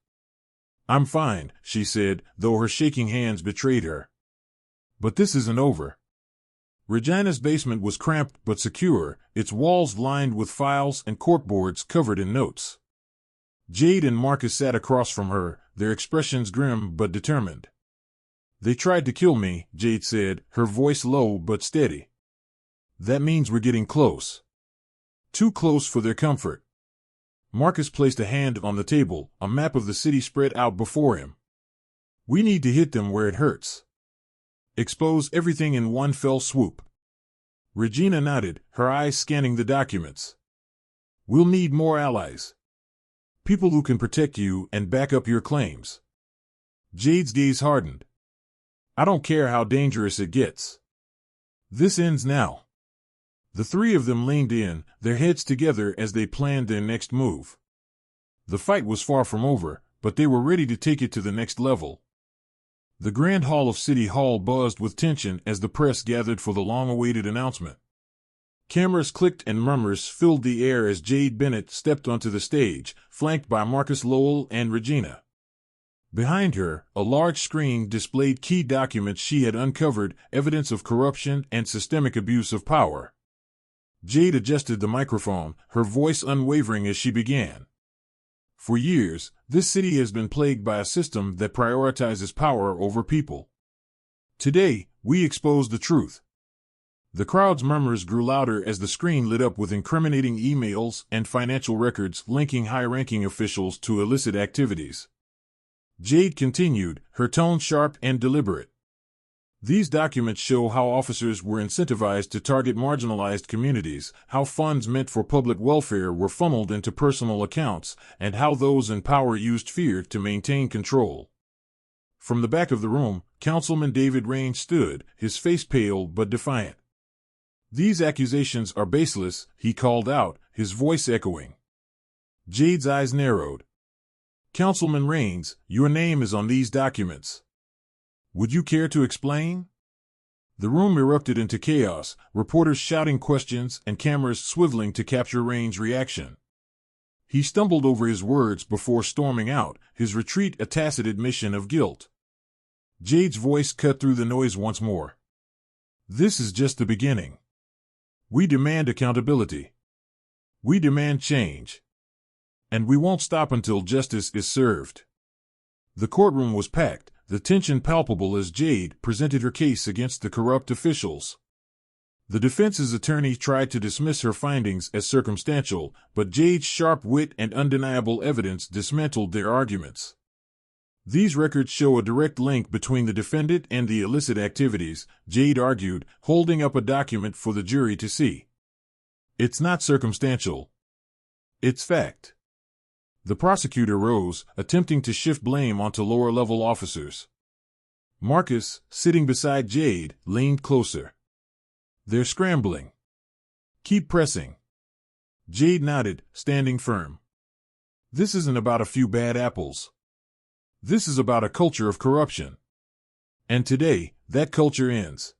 I'm fine, she said, though her shaking hands betrayed her. But this isn't over. Regina's basement was cramped but secure, its walls lined with files and corkboards covered in notes. Jade and Marcus sat across from her, their expressions grim but determined. They tried to kill me, Jade said, her voice low but steady. That means we're getting close. Too close for their comfort. Marcus placed a hand on the table, a map of the city spread out before him. We need to hit them where it hurts. Expose everything in one fell swoop. Regina nodded, her eyes scanning the documents. We'll need more allies. People who can protect you and back up your claims. Jade's gaze hardened. I don't care how dangerous it gets. This ends now. The three of them leaned in, their heads together as they planned their next move. The fight was far from over, but they were ready to take it to the next level. The Grand Hall of City Hall buzzed with tension as the press gathered for the long-awaited announcement. Cameras clicked and murmurs filled the air as Jade Bennet stepped onto the stage, flanked by Marcus Lowell and Regina. Behind her, a large screen displayed key documents she had uncovered, evidence of corruption and systemic abuse of power. Jade adjusted the microphone, her voice unwavering as she began. For years, this city has been plagued by a system that prioritizes power over people. Today, we expose the truth. The crowd's murmurs grew louder as the screen lit up with incriminating emails and financial records linking high-ranking officials to illicit activities. Jade continued, her tone sharp and deliberate. These documents show how officers were incentivized to target marginalized communities, how funds meant for public welfare were funneled into personal accounts, and how those in power used fear to maintain control. From the back of the room, Councilman David Raines stood, his face pale but defiant. These accusations are baseless, he called out, his voice echoing. Jade's eyes narrowed. Councilman Raines, your name is on these documents. Would you care to explain? The room erupted into chaos, reporters shouting questions and cameras swiveling to capture Raines' reaction. He stumbled over his words before storming out, his retreat a tacit admission of guilt. Jade's voice cut through the noise once more. This is just the beginning. We demand accountability. We demand change. And we won't stop until justice is served. The courtroom was packed, the tension palpable as Jade presented her case against the corrupt officials. The defense's attorney tried to dismiss her findings as circumstantial, but Jade's sharp wit and undeniable evidence dismantled their arguments. These records show a direct link between the defendant and the illicit activities, Jade argued, holding up a document for the jury to see. It's not circumstantial. It's fact. The prosecutor rose, attempting to shift blame onto lower-level officers. Marcus, sitting beside Jade, leaned closer. They're scrambling. Keep pressing. Jade nodded, standing firm. This isn't about a few bad apples. This is about a culture of corruption. And today, that culture ends.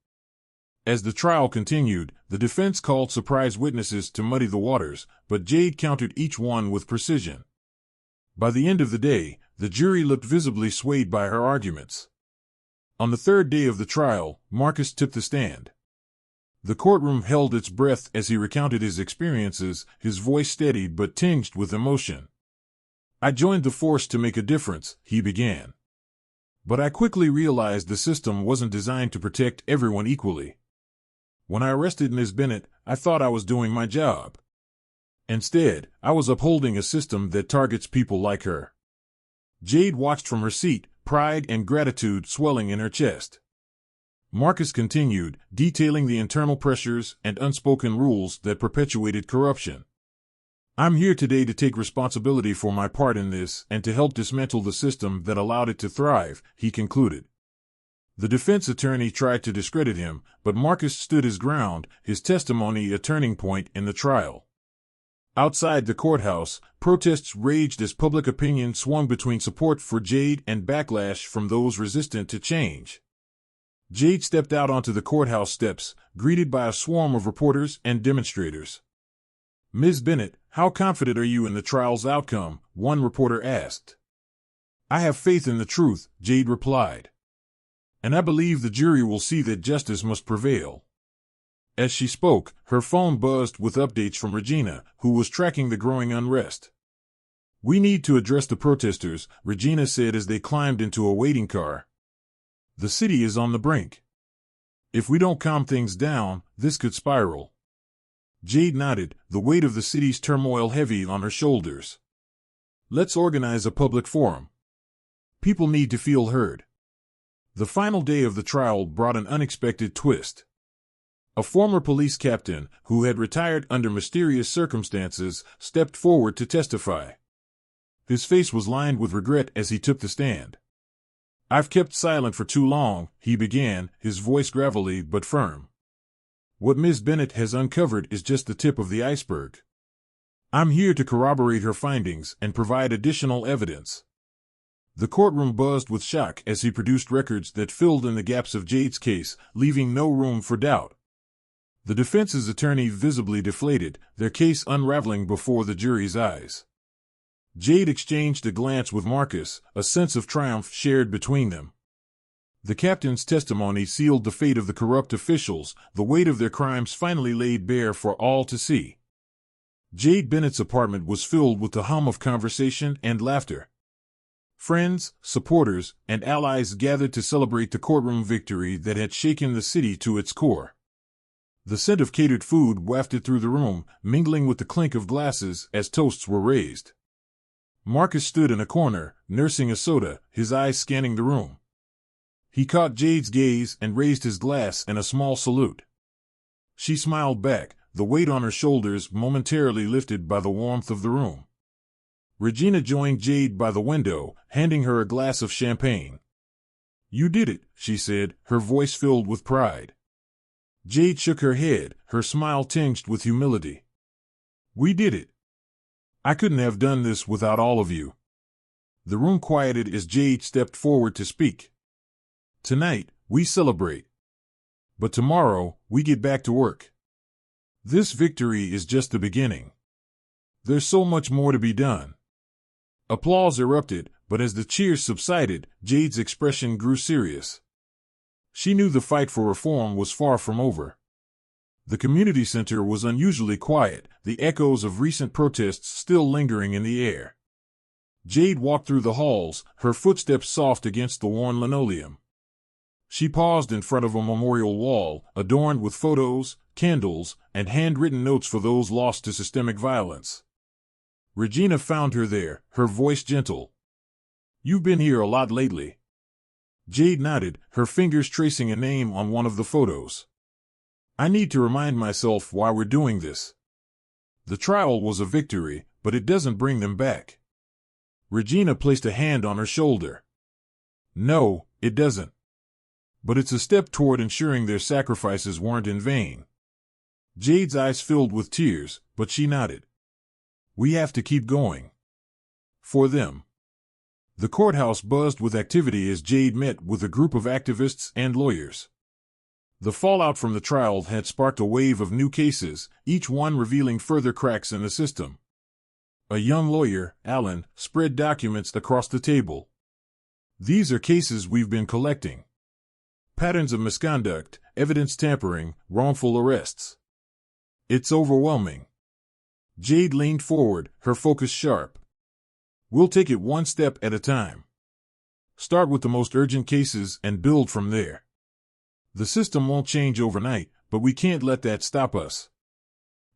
As the trial continued, the defense called surprise witnesses to muddy the waters, but Jade countered each one with precision. By the end of the day, the jury looked visibly swayed by her arguments. On the third day of the trial, Marcus took the stand. The courtroom held its breath as he recounted his experiences, his voice steady but tinged with emotion. I joined the force to make a difference, he began. But I quickly realized the system wasn't designed to protect everyone equally. When I arrested Ms. Bennet, I thought I was doing my job. Instead, I was upholding a system that targets people like her. Jade watched from her seat, pride and gratitude swelling in her chest. Marcus continued, detailing the internal pressures and unspoken rules that perpetuated corruption. I'm here today to take responsibility for my part in this and to help dismantle the system that allowed it to thrive, he concluded. The defense attorney tried to discredit him, but Marcus stood his ground, his testimony a turning point in the trial. Outside the courthouse, protests raged as public opinion swung between support for Jade and backlash from those resistant to change. Jade stepped out onto the courthouse steps, greeted by a swarm of reporters and demonstrators. Ms. Bennet, how confident are you in the trial's outcome? One reporter asked. I have faith in the truth, Jade replied. And I believe the jury will see that justice must prevail. As she spoke, her phone buzzed with updates from Regina, who was tracking the growing unrest. We need to address the protesters, Regina said as they climbed into a waiting car. The city is on the brink. If we don't calm things down, this could spiral. Jade nodded, the weight of the city's turmoil heavy on her shoulders. Let's organize a public forum. People need to feel heard. The final day of the trial brought an unexpected twist. A former police captain, who had retired under mysterious circumstances, stepped forward to testify. His face was lined with regret as he took the stand. I've kept silent for too long, he began, his voice gravelly but firm. What Ms. Bennet has uncovered is just the tip of the iceberg. I'm here to corroborate her findings and provide additional evidence. The courtroom buzzed with shock as he produced records that filled in the gaps of Jade's case, leaving no room for doubt. The defense's attorney visibly deflated, their case unraveling before the jury's eyes. Jade exchanged a glance with Marcus, a sense of triumph shared between them. The captain's testimony sealed the fate of the corrupt officials, the weight of their crimes finally laid bare for all to see. Jade Bennet's apartment was filled with the hum of conversation and laughter. Friends, supporters, and allies gathered to celebrate the courtroom victory that had shaken the city to its core. The scent of catered food wafted through the room, mingling with the clink of glasses as toasts were raised. Marcus stood in a corner, nursing a soda, his eyes scanning the room. He caught Jade's gaze and raised his glass in a small salute. She smiled back, the weight on her shoulders momentarily lifted by the warmth of the room. Regina joined Jade by the window, handing her a glass of champagne. You did it, she said, her voice filled with pride. Jade shook her head, her smile tinged with humility. We did it. I couldn't have done this without all of you. The room quieted as Jade stepped forward to speak. Tonight, we celebrate. But tomorrow, we get back to work. This victory is just the beginning. There's so much more to be done. Applause erupted, but as the cheers subsided, Jade's expression grew serious. She knew the fight for reform was far from over. The community center was unusually quiet, the echoes of recent protests still lingering in the air. Jade walked through the halls, her footsteps soft against the worn linoleum. She paused in front of a memorial wall, adorned with photos, candles, and handwritten notes for those lost to systemic violence. Regina found her there, her voice gentle. You've been here a lot lately. Jade nodded, her fingers tracing a name on one of the photos. I need to remind myself why we're doing this. The trial was a victory, but it doesn't bring them back. Regina placed a hand on her shoulder. No, it doesn't. But it's a step toward ensuring their sacrifices weren't in vain. Jade's eyes filled with tears, but she nodded. We have to keep going. For them. The courthouse buzzed with activity as Jade met with a group of activists and lawyers. The fallout from the trial had sparked a wave of new cases, each one revealing further cracks in the system. A young lawyer, Alan, spread documents across the table. These are cases we've been collecting. Patterns of misconduct, evidence tampering, wrongful arrests. It's overwhelming. Jade leaned forward, her focus sharp. We'll take it one step at a time. Start with the most urgent cases and build from there. The system won't change overnight, but we can't let that stop us.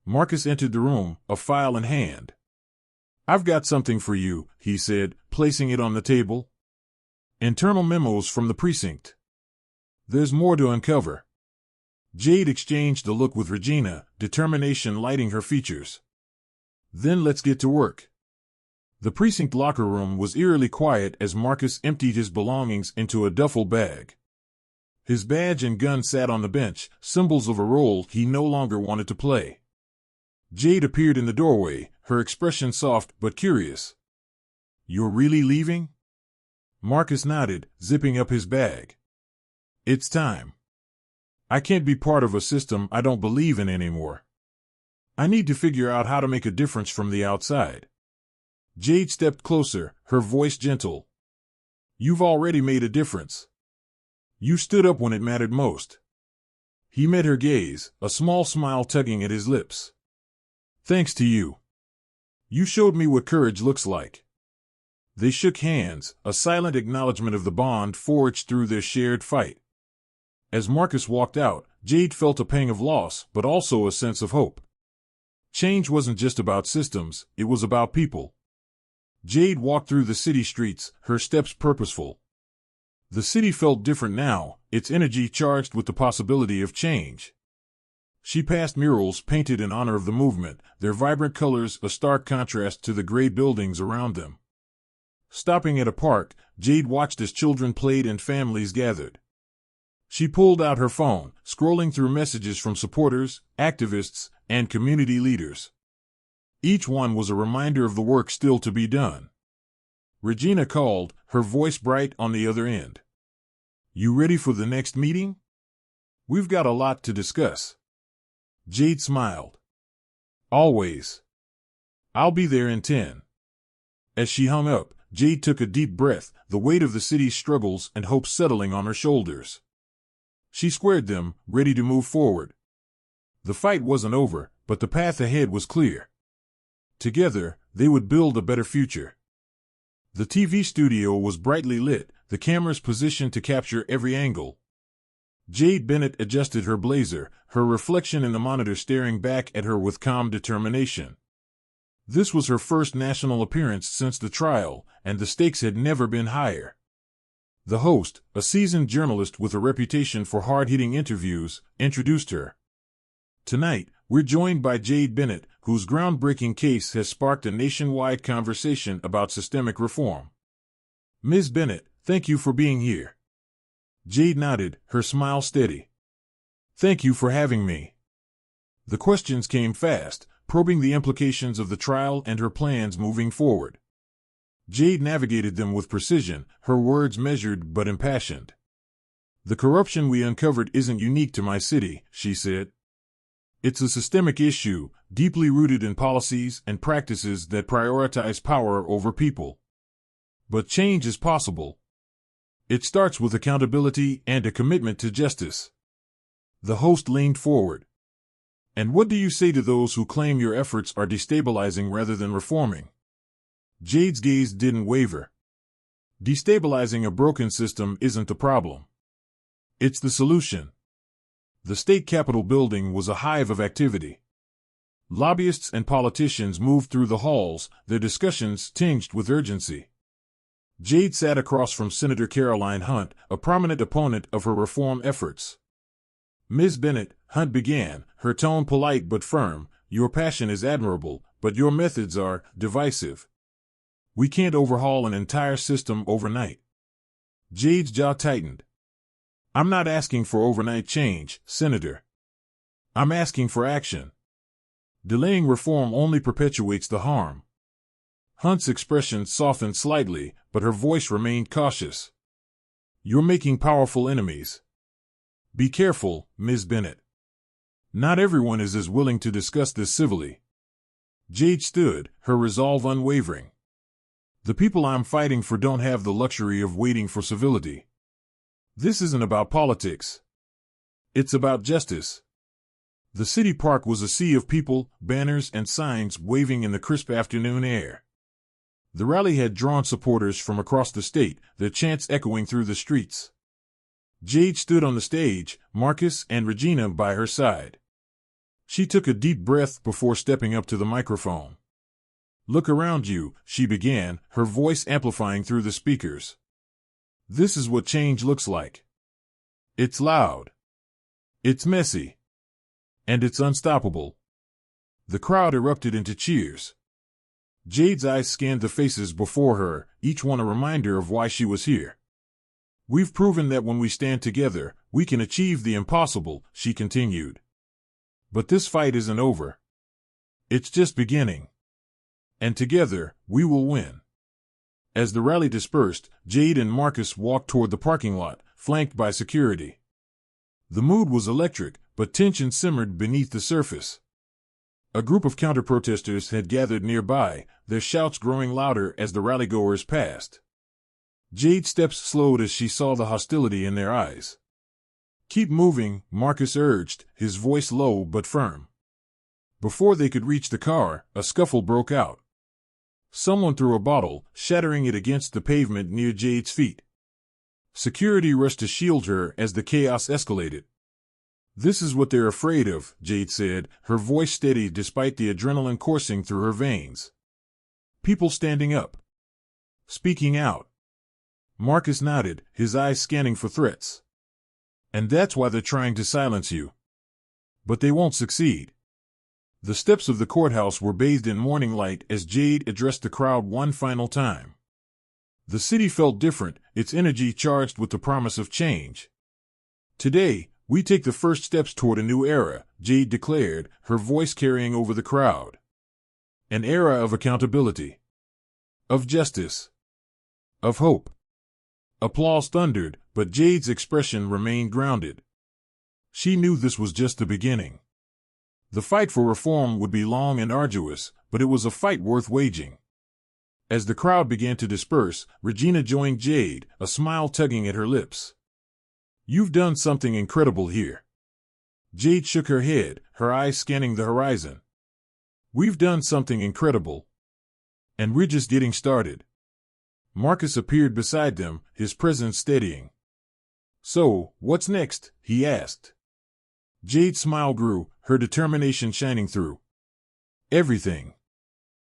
Marcus entered the room, a file in hand. I've got something for you, he said, placing it on the table. Internal memos from the precinct. There's more to uncover. Jade exchanged a look with Regina, determination lighting her features. Then let's get to work. The precinct locker room was eerily quiet as Marcus emptied his belongings into a duffel bag. His badge and gun sat on the bench, symbols of a role he no longer wanted to play. Jade appeared in the doorway, her expression soft but curious. You're really leaving? Marcus nodded, zipping up his bag. It's time. I can't be part of a system I don't believe in anymore. I need to figure out how to make a difference from the outside. Jade stepped closer, her voice gentle. You've already made a difference. You stood up when it mattered most. He met her gaze, a small smile tugging at his lips. Thanks to you. You showed me what courage looks like. They shook hands, a silent acknowledgement of the bond forged through their shared fight. As Marcus walked out, Jade felt a pang of loss, but also a sense of hope. Change wasn't just about systems, it was about people. Jade walked through the city streets, her steps purposeful. The city felt different now, its energy charged with the possibility of change. She passed murals painted in honor of the movement, their vibrant colors a stark contrast to the gray buildings around them. Stopping at a park, Jade watched as children played and families gathered. She pulled out her phone, scrolling through messages from supporters, activists, and community leaders. Each one was a reminder of the work still to be done. Regina called, her voice bright on the other end. You ready for the next meeting? We've got a lot to discuss. Jade smiled. Always. I'll be there in 10. As she hung up, Jade took a deep breath, the weight of the city's struggles and hopes settling on her shoulders. She squared them, ready to move forward. The fight wasn't over, but the path ahead was clear. Together, they would build a better future. The TV studio was brightly lit, the cameras positioned to capture every angle. Jade Bennet adjusted her blazer, her reflection in the monitor staring back at her with calm determination. This was her first national appearance since the trial, and the stakes had never been higher. The host, a seasoned journalist with a reputation for hard-hitting interviews, introduced her. Tonight, we're joined by Jade Bennet, whose groundbreaking case has sparked a nationwide conversation about systemic reform. Ms. Bennet, thank you for being here. Jade nodded, her smile steady. Thank you for having me. The questions came fast, probing the implications of the trial and her plans moving forward. Jade navigated them with precision, her words measured but impassioned. The corruption we uncovered isn't unique to my city, she said. It's a systemic issue, deeply rooted in policies and practices that prioritize power over people. But change is possible. It starts with accountability and a commitment to justice. The host leaned forward. And what do you say to those who claim your efforts are destabilizing rather than reforming? Jade's gaze didn't waver. Destabilizing a broken system isn't the problem. It's the solution. The state capitol building was a hive of activity. Lobbyists and politicians moved through the halls, their discussions tinged with urgency. Jade sat across from Senator Caroline Hunt, a prominent opponent of her reform efforts. Ms. Bennet, Hunt began, her tone polite but firm, your passion is admirable, but your methods are divisive. We can't overhaul an entire system overnight. Jade's jaw tightened. I'm not asking for overnight change, Senator. I'm asking for action. Delaying reform only perpetuates the harm. Hunt's expression softened slightly, but her voice remained cautious. You're making powerful enemies. Be careful, Ms. Bennet. Not everyone is as willing to discuss this civilly. Jade stood, her resolve unwavering. The people I'm fighting for don't have the luxury of waiting for civility. This isn't about politics. It's about justice. The city park was a sea of people, banners and signs waving in the crisp afternoon air. The rally had drawn supporters from across the state, their chants echoing through the streets. Jade stood on the stage, Marcus and Regina by her side. She took a deep breath before stepping up to the microphone. Look around you, she began, her voice amplifying through the speakers. This is what change looks like. It's loud. It's messy. And it's unstoppable. The crowd erupted into cheers. Jade's eyes scanned the faces before her, each one a reminder of why she was here. We've proven that when we stand together, we can achieve the impossible, she continued. But this fight isn't over. It's just beginning. And together, we will win. As the rally dispersed, Jade and Marcus walked toward the parking lot, flanked by security. The mood was electric, but tension simmered beneath the surface. A group of counter-protesters had gathered nearby, their shouts growing louder as the rallygoers passed. Jade's steps slowed as she saw the hostility in their eyes. "Keep moving," Marcus urged, his voice low but firm. Before they could reach the car, a scuffle broke out. Someone threw a bottle, shattering it against the pavement near Jade's feet. Security rushed to shield her as the chaos escalated. "This is what they're afraid of," Jade said, her voice steady despite the adrenaline coursing through her veins. "People standing up. Speaking out." Marcus nodded, his eyes scanning for threats. "And that's why they're trying to silence you. But they won't succeed." The steps of the courthouse were bathed in morning light as Jade addressed the crowd one final time. The city felt different, its energy charged with the promise of change. "Today, we take the first steps toward a new era," Jade declared, her voice carrying over the crowd. "An era of accountability. Of justice. Of hope." Applause thundered, but Jade's expression remained grounded. She knew this was just the beginning. The fight for reform would be long and arduous, but it was a fight worth waging. As the crowd began to disperse, Regina joined Jade, a smile tugging at her lips. "You've done something incredible here." Jade shook her head, her eyes scanning the horizon. "We've done something incredible. And we're just getting started." Marcus appeared beside them, his presence steadying. "So, what's next?" he asked. Jade's smile grew, her determination shining through. "Everything.